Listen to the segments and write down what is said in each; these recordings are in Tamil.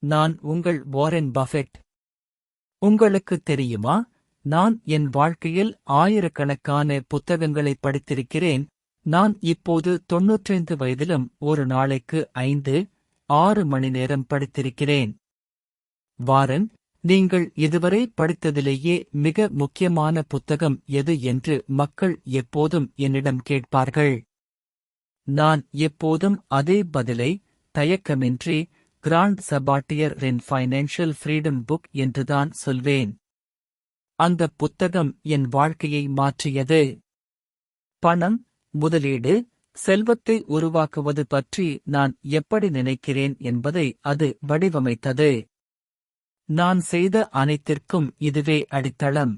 நான் உங்கள் வாரன் பஃபெட். உங்களுக்கு தெரியுமா, நான் என் வாழ்க்கையில் ஆயிரக்கணக்கான புத்தகங்களை படித்திருக்கிறேன். நான் இப்போது 95 வயதிலும் ஒரு நாளைக்கு 5-6 மணி நேரம் படித்திருக்கிறேன். வாரன், நீங்கள் இதுவரை படித்ததிலேயே மிக முக்கியமான புத்தகம் எது என்று மக்கள் எப்போதும் என்னிடம் கேட்பார்கள். நான் எப்போதும் அதே பதிலை, தயக்கமின்றி, கிராண்ட் சபாட்டியர் இன் ஃபைனான்ஷியல் ஃப்ரீடம் புக் என்றுதான் சொல்வேன். அந்த புத்தகம் என் வாழ்க்கையை மாற்றியது. பணம், முதலீடு, செல்வத்தை உருவாக்குவது பற்றி நான் எப்படி நினைக்கிறேன் என்பதை அது வடிவமைத்தது. நான் செய்த அனைத்திற்கும் இதுவே அடித்தளம்.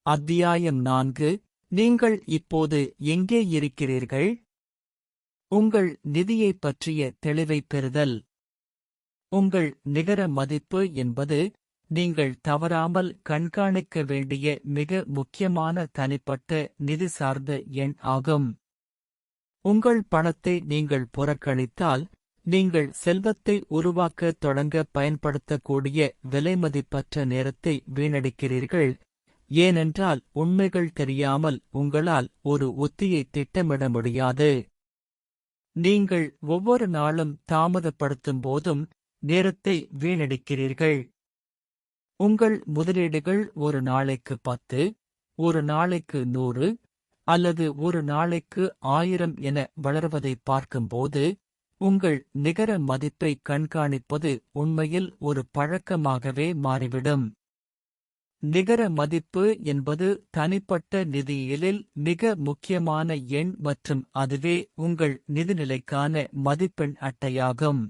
அத்தியாயம் 4. நீங்கள் இப்போது எங்கே இருக்கிறீர்கள்? உங்கள் நிதியைப் பற்றிய தெளிவைப் பெறுதல். உங்கள் நிகர மதிப்பு என்பது நீங்கள் தவறாமல் கண்காணிக்க வேண்டிய மிக முக்கியமான தனிப்பட்ட நிதி சார்ந்த எண் ஆகும். உங்கள் பணத்தை நீங்கள் புறக்கணித்தால், நீங்கள் செல்வத்தை உருவாக்கத் தொடங்க பயன்படுத்தக்கூடிய விலைமதிப்பற்ற நேரத்தை வீணடிக்கிறீர்கள். ஏனென்றால் உண்மைகள் தெரியாமல் உங்களால் ஒரு உத்தியை திட்டமிட முடியாது. நீங்கள் ஒவ்வொரு நாளும் தாமதப்படுத்தும் போதும் நேரத்தை வீணடிக்கிறீர்கள். உங்கள் முதலீடுகள் ஒரு நாளைக்கு 10, ஒரு நாளைக்கு 100, அல்லது ஒரு நாளைக்கு 1000 என வளர்வதை பார்க்கும்போது, உங்கள் நிகர மதிப்பை கண்காணிப்பது உண்மையில் ஒரு பழக்கமாகவே மாறிவிடும். நிகர மதிப்பு என்பது தனிப்பட்ட நிதியியலில் மிக முக்கியமான எண் மற்றும் அதுவே உங்கள் நிதிநிலைக்கான மதிப்பெண் அட்டையாகும்.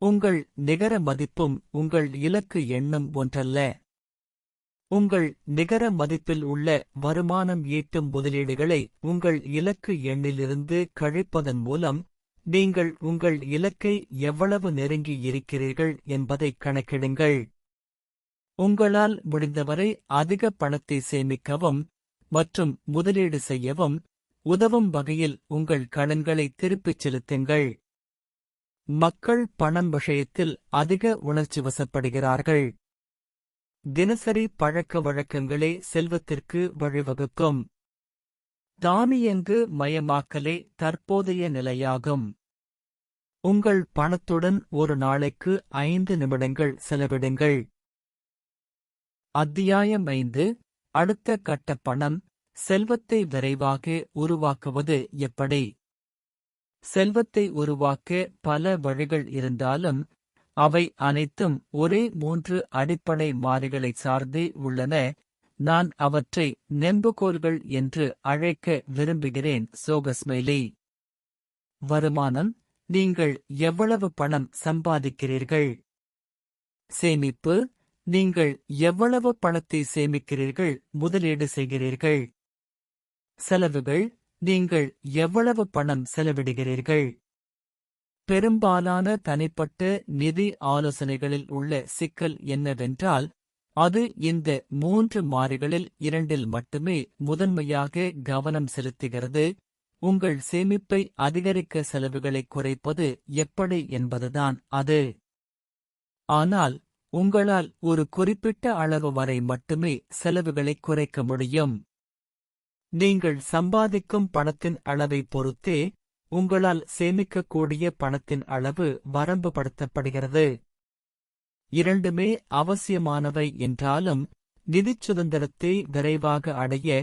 உங்கள் நிகர மதிப்பும் உங்கள் இலக்கு எண்ணும் ஒன்றல்ல. உங்கள் நிகர மதிப்பில் உள்ள வருமானம் ஈட்டும் முதலீடுகளை உங்கள் இலக்கு எண்ணிலிருந்து கழிப்பதன் மூலம் நீங்கள் உங்கள் இலக்கை எவ்வளவு நெருங்கி இருக்கிறீர்கள் என்பதைக் கணக்கிடுங்கள். உங்களால் முடிந்தவரை அதிக பணத்தை சேமிக்கவும் மற்றும் முதலீடு செய்யவும் உதவும் வகையில் உங்கள் கடன்களை திருப்பிச் செலுத்துங்கள். மக்கள் பணம் விஷயத்தில் அதிக உணர்ச்சிவசப்படுகிறார்கள். தினசரி பழக்க வழக்கங்களே செல்வத்திற்கு வழிவகுக்கும். தானியங்கு மயமாக்கலே தற்போதைய நிலையாகும். உங்கள் பணத்துடன் ஒரு நாளைக்கு 5 நிமிடங்கள் செலவிடுங்கள். அத்தியாயம் 5. அடுத்த கட்ட பணம், செல்வத்தை விரைவாக உருவாக்குவது எப்படி? செல்வத்தை உருவாக்க பல வழிகள் இருந்தாலும், அவை அனைத்தும் ஒரே 3 அடிப்படை மாறிகளை சார்ந்தே உள்ளன. நான் அவற்றை நெம்புகோல்கள் என்று அழைக்க விரும்புகிறேன். சோகஸ்மெலி. வருமானம், நீங்கள் எவ்வளவு பணம் சம்பாதிக்கிறீர்கள்? சேமிப்பு, நீங்கள் எவ்வளவு பணத்தை சேமிக்கிறீர்கள், முதலீடு செய்கிறீர்கள்? செலவுகள், நீங்கள் எவ்வளவு பணம் செலவிடுகிறீர்கள்? பெரும்பாலான தனிப்பட்ட நிதி ஆலோசனைகளில் உள்ள சிக்கல் என்னவென்றால், அது இந்த 3 மாறிகளில் 2இல் மட்டுமே முதன்மையாக கவனம் செலுத்துகிறது. உங்கள் சேமிப்பை அதிகரிக்க செலவுகளை குறைப்பது எப்படி என்பதுதான் அது. ஆனால் உங்களால் ஒரு குறிப்பிட்ட அளவு வரை மட்டுமே செலவுகளை குறைக்க முடியும். நீங்கள் சம்பாதிக்கும் பணத்தின் அளவை பொறுத்தே உங்களால் சேமிக்கக்கூடிய பணத்தின் அளவு வரம்புபடுத்தப்படுகிறது. இரண்டுமே அவசியமானவை என்றாலும், நிதிச் சுதந்திரத்தை விரைவாக அடைய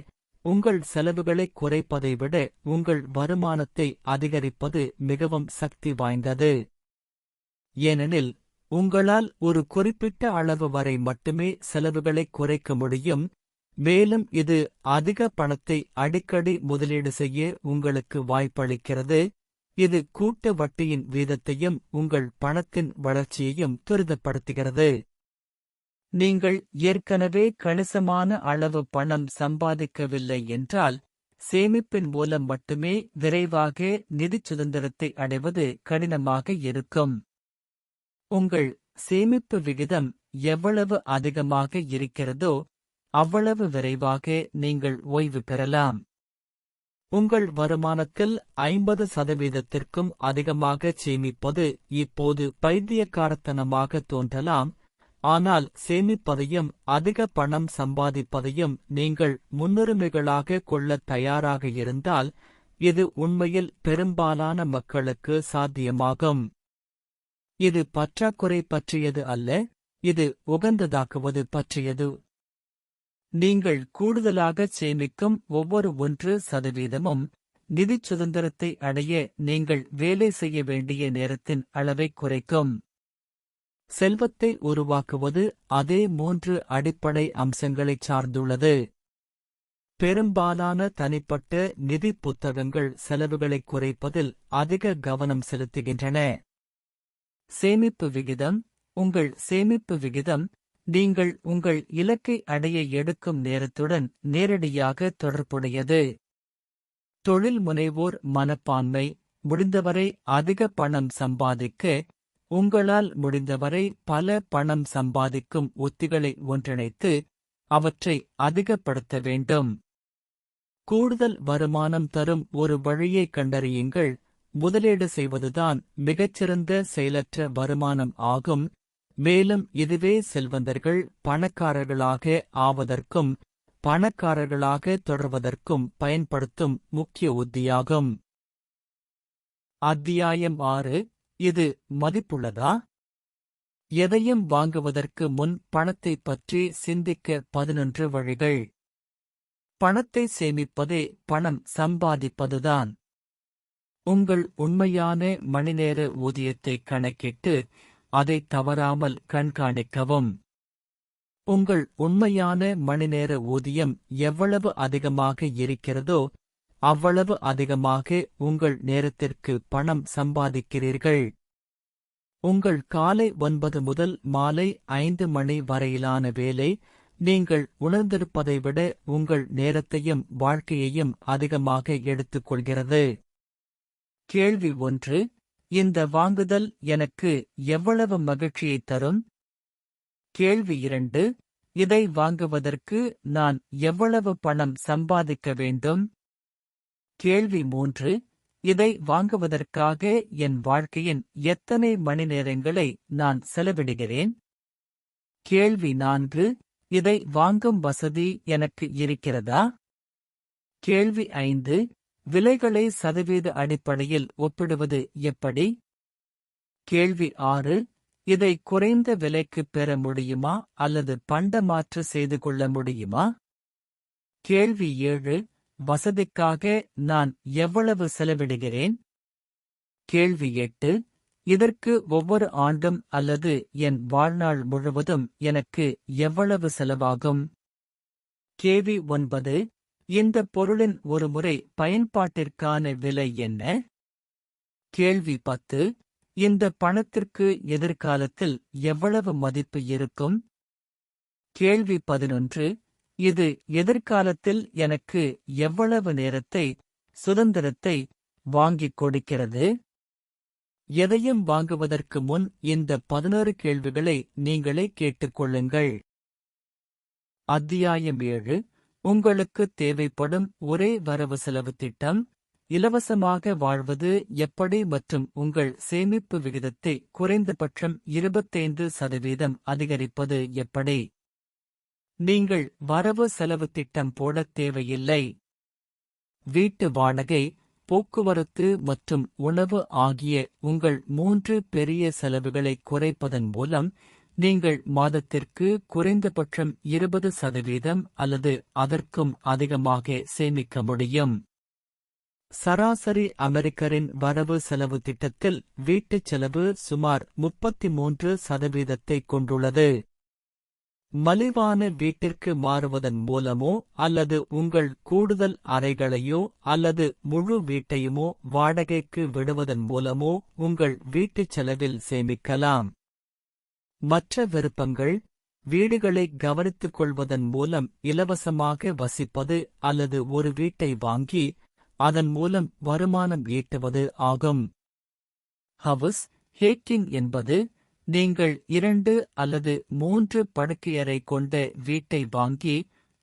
உங்கள் செலவுகளை குறைப்பதை விட உங்கள் வருமானத்தை அதிகரிப்பது மிகவும் சக்தி வாய்ந்தது. ஏனெனில், உங்களால் ஒரு குறிப்பிட்ட அளவு வரை மட்டுமே செலவுகளை குறைக்க முடியும். மேலும் இது அதிக பணத்தை அடிக்கடி முதலீடு செய்ய உங்களுக்கு வாய்ப்பளிக்கிறது. இது கூட்டு வட்டியின் வீதத்தையும் உங்கள் பணத்தின் வளர்ச்சியையும் துரிதப்படுத்துகிறது. நீங்கள் ஏற்கனவே கணிசமான அளவு பணம் சம்பாதிக்கவில்லை என்றால், சேமிப்பின் மூலம் மட்டுமே விரைவாக நிதிச் சுதந்திரத்தை அடைவது கடினமாக இருக்கும். உங்கள் சேமிப்பு விகிதம் எவ்வளவு அதிகமாக இருக்கிறதோ, அவ்வளவு விரைவாக நீங்கள் ஓய்வு பெறலாம். உங்கள் வருமானத்தில் 50% அதிகமாக சேமிப்பது இப்போது பைத்தியக்காரத்தனமாக தோன்றலாம், ஆனால் சேமிப்பதையும் அதிக பணம் சம்பாதிப்பதையும் நீங்கள் முன்னுரிமைகளாக கொள்ளத் தயாராக இருந்தால் இது உண்மையில் பெரும்பாலான மக்களுக்கு சாத்தியமாகும். இது பற்றாக்குறை பற்றியது அல்ல, இது உகந்ததாக்குவது பற்றியது. நீங்கள் கூடுதலாக சேமிக்கும் ஒவ்வொரு 1%ம் நிதிச் சுதந்திரத்தை அடைய நீங்கள் வேலை செய்ய வேண்டிய நேரத்தின் அளவைக் குறைக்கும். செல்வத்தை உருவாக்குவது அதே 3 அடிப்படை அம்சங்களைச் சார்ந்துள்ளது. பெரும்பாலான தனிப்பட்ட நிதி புத்தகங்கள் செலவுகளைக் குறைப்பதில் அதிக கவனம் செலுத்துகின்றன. சேமிப்பு விகிதம். உங்கள் சேமிப்பு விகிதம் நீங்கள் உங்கள் இலக்கை அடைய எடுக்கும் நேரத்துடன் நேரடியாக தொடர்புடையது. தொழில் முனைவோர் மனப்பான்மை. முடிந்தவரை அதிக பணம் சம்பாதிக்க உங்களால் முடிந்தவரை பல பணம் சம்பாதிக்கும் உத்திகளை ஒன்றிணைத்து அவற்றை அதிகப்படுத்த வேண்டும். கூடுதல் வருமானம் தரும் ஒரு வழியைக் கண்டறியுங்கள். முதலீடு செய்வதுதான் மிகச்சிறந்த செயலற்ற வருமானம் ஆகும், மேலும் இதுவே செல்வந்தர்கள் பணக்காரர்களாக ஆவதற்கும் பணக்காரர்களாக தொடர்வதற்கும் பயன்படுத்தும் முக்கிய உத்தியாகும். அத்தியாயம் 6. இது மதிப்புள்ளதா? எதையும் வாங்குவதற்கு முன் பணத்தைப் பற்றி சிந்திக்க 11 வழிகள். பணத்தை சேமிப்பதே பணம் சம்பாதிப்பதுதான். உங்கள் உண்மையான மணிநேர ஊதியத்தை கணக்கிட்டு அதை தவறாமல் கண்காணிக்கவும். உங்கள் உண்மையான மணிநேர ஊதியம் எவ்வளவு அதிகமாக இருக்கிறதோ அவ்வளவு அதிகமாக உங்கள் நேரத்திற்கு பணம் சம்பாதிக்கிறீர்கள். உங்கள் காலை 9 முதல் மாலை 5 மணி வரையிலான வேலை நீங்கள் உணர்ந்திருப்பதை விட உங்கள் நேரத்தையும் வாழ்க்கையையும் அதிகமாக எடுத்துக்கொள்கிறது. கேள்வி 1. இந்த வாங்குதல் எனக்கு எவ்வளவு மகிழ்ச்சியைத் தரும்? கேள்வி 2. இதை வாங்குவதற்கு நான் எவ்வளவு பணம் சம்பாதிக்க வேண்டும்? கேள்வி 3. இதை வாங்குவதற்காக என் வாழ்க்கையின் எத்தனை மணி நேரங்களை நான் செலவிடுகிறேன்? கேள்வி 4. இதை வாங்கும் வசதி எனக்கு இருக்கிறதா? கேள்வி 5. விலைகளை சதவீத அடிப்படையில் ஒப்பிடுவது எப்படி? கேள்வி 6. இதை குறைந்த விலைக்குப் பெற முடியுமா அல்லது பண்டமாற்று செய்து கொள்ள முடியுமா? கேள்வி 7. வசதிக்காக நான் எவ்வளவு செலவிடுகிறேன்? கேள்வி 8. இதற்கு ஒவ்வொரு ஆண்டும் அல்லது என் வாழ்நாள் முழுவதும் எனக்கு எவ்வளவு செலவாகும்? கேள்வி 9. இந்த பொருளின் ஒருமுறை பயன்பாட்டிற்கான விலை என்ன? கேள்வி 10. இந்த பணத்திற்கு எதிர்காலத்தில் எவ்வளவு மதிப்பு இருக்கும்? கேள்வி 11. இது எதிர்காலத்தில் எனக்கு எவ்வளவு நேரத்தை, சுதந்திரத்தை வாங்கிக் கொடுக்கிறது? எதையும் வாங்குவதற்கு முன் இந்த 11 கேள்விகளை நீங்களே கேட்டுக்கொள்ளுங்கள். அத்தியாயம் 7. உங்களுக்கு தேவைப்படும் ஒரே வரவு செலவு திட்டம். இலவசமாக வாழ்வது எப்படி மற்றும் உங்கள் சேமிப்பு விகிதத்தை குறைந்தபட்சம் 25% அதிகரிப்பது எப்படி? நீங்கள் வரவு செலவு திட்டம் போடத் தேவையில்லை. வீட்டு வாடகை, போக்குவரத்து மற்றும் உணவு ஆகிய உங்கள் 3 பெரிய செலவுகளை குறைப்பதன் மூலம் நீங்கள் மாதத்திற்கு குறைந்தபட்சம் 20% அல்லது அதற்கும் அதிகமாக சேமிக்க முடியும். சராசரி அமெரிக்கரின் வரவு செலவு திட்டத்தில் வீட்டுச் செலவு சுமார் 33% கொண்டுள்ளது. மலிவான வீட்டிற்கு மாறுவதன் மூலமோ அல்லது உங்கள் கூடுதல் அறைகளையோ அல்லது முழு வீட்டையுமோ வாடகைக்கு விடுவதன் மூலமோ உங்கள் வீட்டுச் செலவில் சேமிக்கலாம். மற்ற விருப்பங்கள்: வீடுகளை கவனித்துக் கொள்வதன் மூலம் இலவசமாக வசிப்பது அல்லது ஒரு வீட்டை வாங்கி அதன் மூலம் வருமானம் ஈட்டுவது ஆகும். ஹவுஸ் ஹேக்கிங் என்பது நீங்கள் 2 அல்லது 3 படுக்கையறை கொண்ட வீட்டை வாங்கி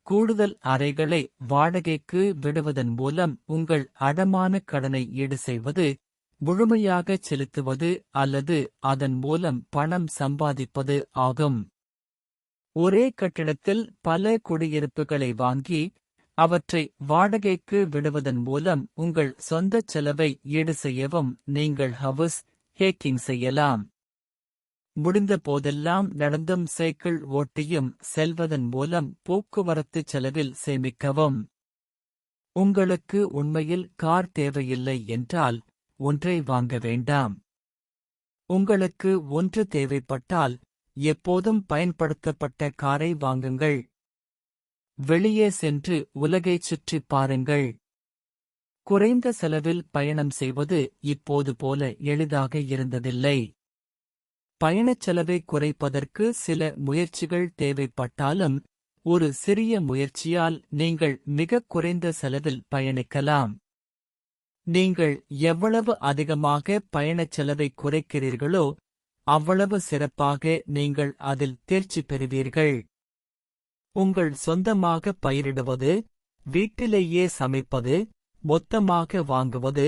கூடுதல் அறைகளை வாடகைக்கு விடுவதன் மூலம் உங்கள் அடமான கடனை ஈடு செய்வது, முழுமையாகச் செலுத்துவது அல்லது அதன் மூலம் பணம் சம்பாதிப்பது ஆகும். ஒரே கட்டிடத்தில் பல குடியிருப்புகளை வாங்கி அவற்றை வாடகைக்கு விடுவதன் மூலம் உங்கள் சொந்த செலவை ஈடு செய்யவும் நீங்கள் ஹவுஸ் ஹேக்கிங் செய்யலாம். முடிந்த போதெல்லாம் நடந்தும் சைக்கிள் ஓட்டியும் செல்வதன் மூலம் போக்குவரத்து செலவில் சேமிக்கவும். உங்களுக்கு உண்மையில் கார் தேவையில்லை என்றால் ஒன்றை வாங்க வேண்டாம். உங்களுக்கு ஒன்று தேவைப்பட்டால் எப்போதும் பயன்படுத்தப்பட்ட காரை வாங்குங்கள். வெளியே சென்று உலகைச் சுற்றிப் பாருங்கள். குறைந்த செலவில் பயணம் செய்வது இப்போது போல எளிதாக இருந்ததில்லை. பயணச் செலவை குறைப்பதற்கு சில முயற்சிகள் தேவைப்பட்டாலும் ஒரு சிறிய முயற்சியால் நீங்கள் மிகக் குறைந்த செலவில் பயணிக்கலாம். நீங்கள் எவ்வளவு அதிகமாக பயணச் செலவை குறைக்கிறீர்களோ அவ்வளவு சிறப்பாக நீங்கள் அதில் தேர்ச்சி பெறுவீர்கள். உங்கள் சொந்தமாக பயிரிடுவது, வீட்டிலேயே சமைப்பது, மொத்தமாக வாங்குவது,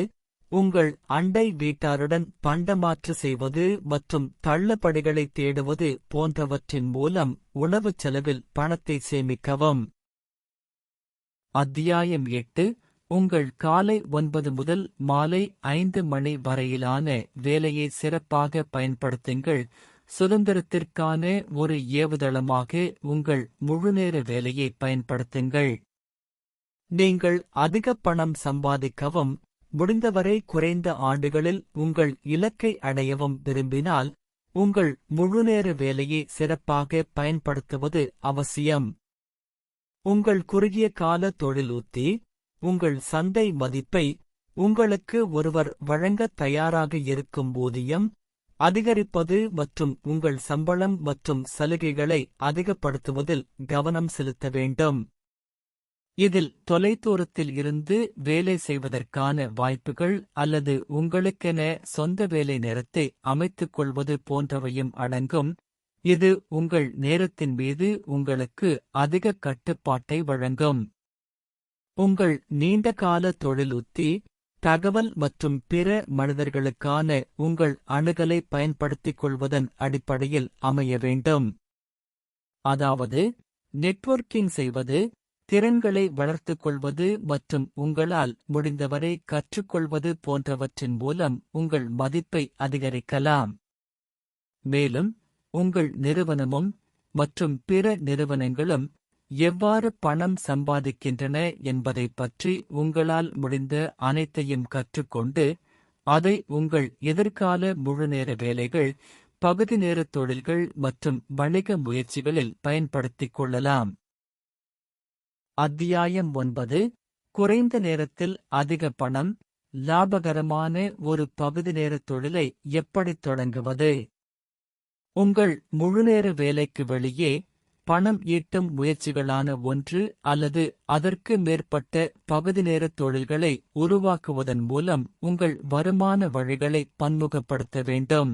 உங்கள் அண்டை வீட்டாருடன் பண்டமாற்று செய்வது மற்றும் தள்ளுபடிகளை தேடுவது போன்றவற்றின் மூலம் உணவுச் செலவில் பணத்தை சேமிக்கவும். அத்தியாயம் 8. உங்கள் காலை 9 முதல் மாலை 5 மணி வரையிலான வேலையை சிறப்பாக பயன்படுத்துங்கள். சுதந்திரத்திற்கான ஒரு ஏவுதளமாக உங்கள் முழுநேர வேலையை பயன்படுத்துங்கள். நீங்கள் அதிக பணம் சம்பாதிக்கவும் முடிந்தவரை குறைந்த ஆண்டுகளில் உங்கள் இலக்கை அடையவும் விரும்பினால் உங்கள் முழுநேர வேலையை சிறப்பாக பயன்படுத்துவது அவசியம். உங்கள் குறுகிய கால தொழில் உத்தி உங்கள் சந்தை மதிப்பை உங்களுக்கு ஒருவர் வழங்கத் தயாராக இருக்கும் ஊதியம் அதிகரிப்பது மற்றும் உங்கள் சம்பளம் மற்றும் சலுகைகளை அதிகப்படுத்துவதில் கவனம் செலுத்த வேண்டும். இதில் தொலைதூரத்தில் இருந்து வேலை செய்வதற்கான வாய்ப்புகள் அல்லது உங்களுக்கென சொந்த வேலை நேரத்தை அமைத்துக் கொள்வது போன்றவையும் அடங்கும். இது உங்கள் நேரத்தின் மீது உங்களுக்கு அதிக கட்டுப்பாட்டை வழங்கும். உங்கள் நீண்டகால தொழில் உத்தி தகவல் மற்றும் பிற மனிதர்களுக்கான உங்கள் அணுகலை பயன்படுத்திக் கொள்வதன் அடிப்படையில் அமைய வேண்டும். அதாவது நெட்வொர்க்கிங் செய்வது, திறன்களை வளர்த்துக் கொள்வது மற்றும் உங்களால் முடிந்தவரை கற்றுக்கொள்வது போன்றவற்றின் மூலம் உங்கள் மதிப்பை அதிகரிக்கலாம். மேலும் உங்கள் நிறுவனமும் மற்றும் பிற நிறுவனங்களும் எவ்வாறு பணம் சம்பாதிக்கின்றன என்பதைப் பற்றி உங்களால் முடிந்த அனைத்தையும் கற்றுக்கொண்டு அதை உங்கள் எதிர்கால முழுநேர வேலைகள், பகுதி நேர தொழில்கள் மற்றும் வணிக முயற்சிகளில் பயன்படுத்திக் கொள்ளலாம். அத்தியாயம் 9. குறைந்த நேரத்தில் அதிக பணம், லாபகரமான ஒரு பகுதி நேர தொழிலை எப்படித் தொடங்குவது? உங்கள் முழுநேர வேலைக்கு வெளியே பணம் ஈட்டும் முயற்சிகளான ஒன்று அல்லது அதற்கு மேற்பட்ட பகுதி நேர தொழில்களை உருவாக்குவதன் மூலம் உங்கள் வருமான வழிகளை பன்முகப்படுத்த வேண்டும்.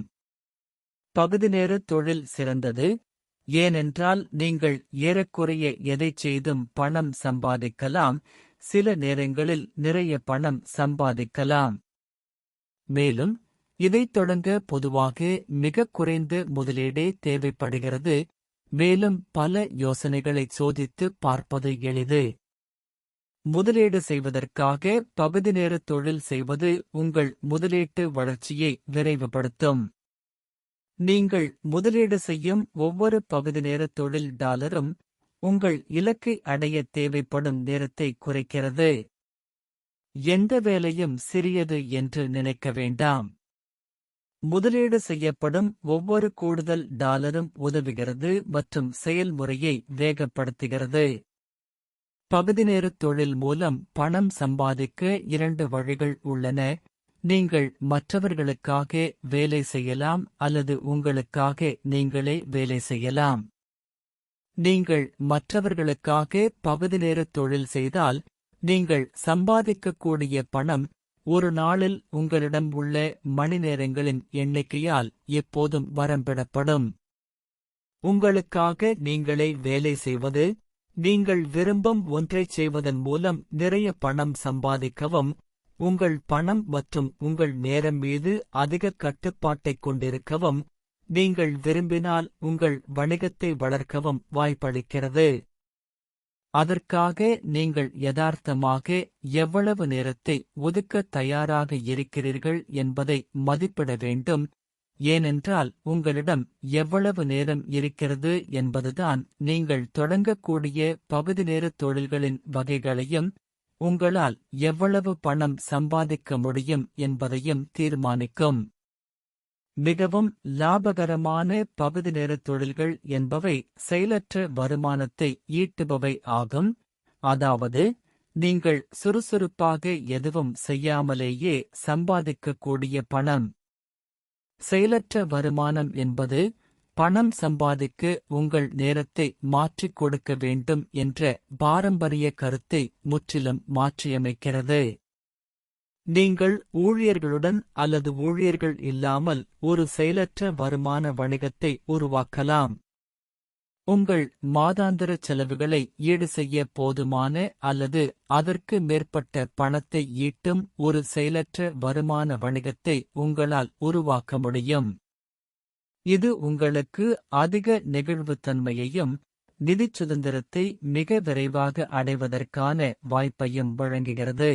பகுதி நேர தொழில் சிறந்தது, ஏனென்றால் நீங்கள் ஏறக்குறைய எதைச் செய்தும் பணம் சம்பாதிக்கலாம், சில நேரங்களில் நிறைய பணம் சம்பாதிக்கலாம். மேலும் இதைத் தொடங்க பொதுவாக மிகக் குறைந்த முதலீடே தேவைப்படுகிறது. மேலும் பல யோசனைகளை சோதித்து பார்ப்பது எளிது. முதலீடு செய்வதற்காக பகுதி நேர தொழில் செய்வது உங்கள் முதலீட்டு வளர்ச்சியை விரைவுபடுத்தும். நீங்கள் முதலீடு செய்யும் ஒவ்வொரு பகுதி நேர தொழில் டாலரும் உங்கள் இலக்கை அடைய தேவைப்படும் நேரத்தை குறைக்கிறது. எந்த வேலையும் சிறியது என்று நினைக்க வேண்டாம். முதலீடு செய்யப்படும் ஒவ்வொரு கூடுதல் டாலரும் உதவுகிறது மற்றும் செயல்முறையை வேகப்படுத்துகிறது. பகுதி நேர தொழில் மூலம் பணம் சம்பாதிக்க 2 வழிகள் உள்ளன. நீங்கள் மற்றவர்களுக்காக வேலை செய்யலாம் அல்லது உங்களுக்காக நீங்களே வேலை செய்யலாம். நீங்கள் மற்றவர்களுக்காக பகுதி நேர தொழில் செய்தால் நீங்கள் சம்பாதிக்கக்கூடிய பணம் ஒரு நாளில் உங்களிடம் உள்ள மணிநேரங்களின் எண்ணிக்கையால் எப்போதும் வரம்பிடப்படும். உங்களுக்காக நீங்களே வேலை செய்வது நீங்கள் விரும்பும் ஒன்றைச் செய்வதன் மூலம் நிறைய பணம் சம்பாதிக்கவும், உங்கள் பணம் மற்றும் உங்கள் நேரம் மீது அதிக கட்டுப்பாட்டைக் கொண்டிருக்கவும், நீங்கள் விரும்பினால் உங்கள் வணிகத்தை வளர்க்கவும் வாய்ப்பளிக்கிறது. அதற்காக நீங்கள் யதார்த்தமாக எவ்வளவு நேரத்தை ஒதுக்கத் தயாராக இருக்கிறீர்கள் என்பதை மதிப்பிட வேண்டும், ஏனென்றால் உங்களிடம் எவ்வளவு நேரம் இருக்கிறது என்பதுதான் நீங்கள் தொடங்கக்கூடிய பகுதி நேரத் தொழில்களின் வகைகளையும், உங்களால் எவ்வளவு பணம் சம்பாதிக்க முடியும் என்பதையும் தீர்மானிக்கும். மிகவும் லாபகரமான பகுதி நேரத் தொழில்கள் என்பவை செயலற்ற வருமானத்தை ஈட்டுபவை ஆகும், அதாவது நீங்கள் சுறுசுறுப்பாக எதுவும் செய்யாமலேயே சம்பாதிக்கக்கூடிய பணம். செயலற்ற வருமானம் என்பது பணம் சம்பாதிக்க உங்கள் நேரத்தை மாற்றிக் கொடுக்க வேண்டும் என்ற பாரம்பரிய கருத்தை முற்றிலும் மாற்றியமைக்கிறது. நீங்கள் ஊழியர்களுடன் அல்லது ஊழியர்கள் இல்லாமல் ஒரு செயலற்ற வருமான வணிகத்தை உருவாக்கலாம். உங்கள் மாதாந்திர செலவுகளை ஈடு செய்ய போதுமான அல்லது அதற்கு மேற்பட்ட பணத்தை ஈட்டும் ஒரு செயலற்ற வருமான வணிகத்தை உங்களால் உருவாக்க முடியும். இது உங்களுக்கு அதிக நெகிழ்வுத்தன்மையையும் நிதிச் சுதந்திரத்தை மிக விரைவாக அடைவதற்கான வாய்ப்பையும் வழங்குகிறது.